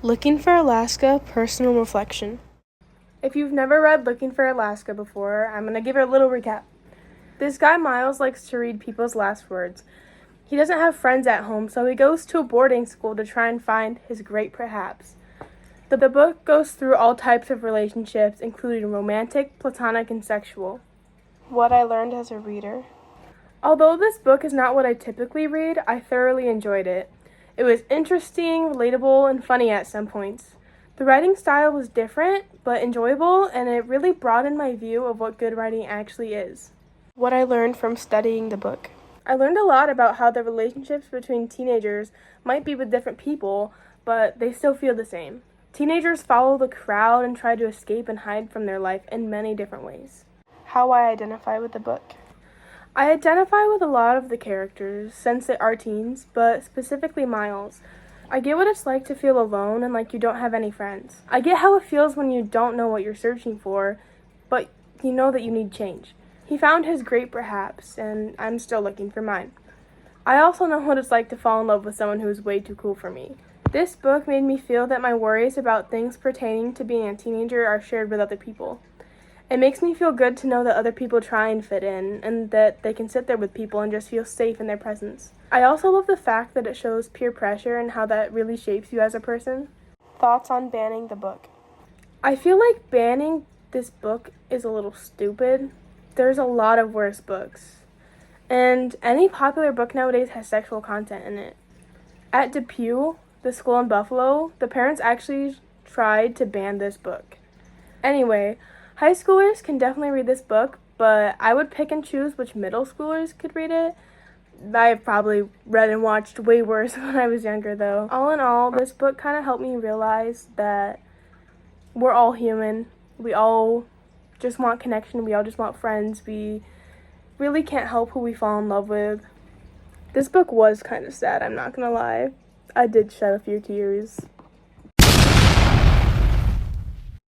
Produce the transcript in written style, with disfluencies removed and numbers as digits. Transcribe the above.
Looking for Alaska, Personal Reflection. If you've never read Looking for Alaska before, I'm going to give you a little recap. This guy Miles likes to read people's last words. He doesn't have friends at home, so he goes to a boarding school to try and find his great perhaps. The book goes through all types of relationships, including romantic, platonic, and sexual. What I learned as a reader. Although this book is not what I typically read, I thoroughly enjoyed it. It was interesting, relatable, and funny at some points. The writing style was different, but enjoyable, and it really broadened my view of what good writing actually is. What I learned from studying the book. I learned a lot about how the relationships between teenagers might be with different people, but they still feel the same. Teenagers follow the crowd and try to escape and hide from their life in many different ways. How I identify with the book. I identify with a lot of the characters, since they are teens, but specifically Miles. I get what it's like to feel alone and like you don't have any friends. I get how it feels when you don't know what you're searching for, but you know that you need change. He found his great perhaps, and I'm still looking for mine. I also know what it's like to fall in love with someone who's way too cool for me. This book made me feel that my worries about things pertaining to being a teenager are shared with other people. It makes me feel good to know that other people try and fit in, and that they can sit there with people and just feel safe in their presence. I also love the fact that it shows peer pressure and how that really shapes you as a person. Thoughts on banning the book. I feel like banning this book is a little stupid. There's a lot of worse books. And any popular book nowadays has sexual content in it. At DePew, the school in Buffalo, the parents actually tried to ban this book. Anyway, high schoolers can definitely read this book, but I would pick and choose which middle schoolers could read it. I've probably read and watched way worse when I was younger, though. All in all, this book kind of helped me realize that we're all human. We all just want connection. We all just want friends. We really can't help who we fall in love with. This book was kind of sad, I'm not gonna lie. I did shed a few tears.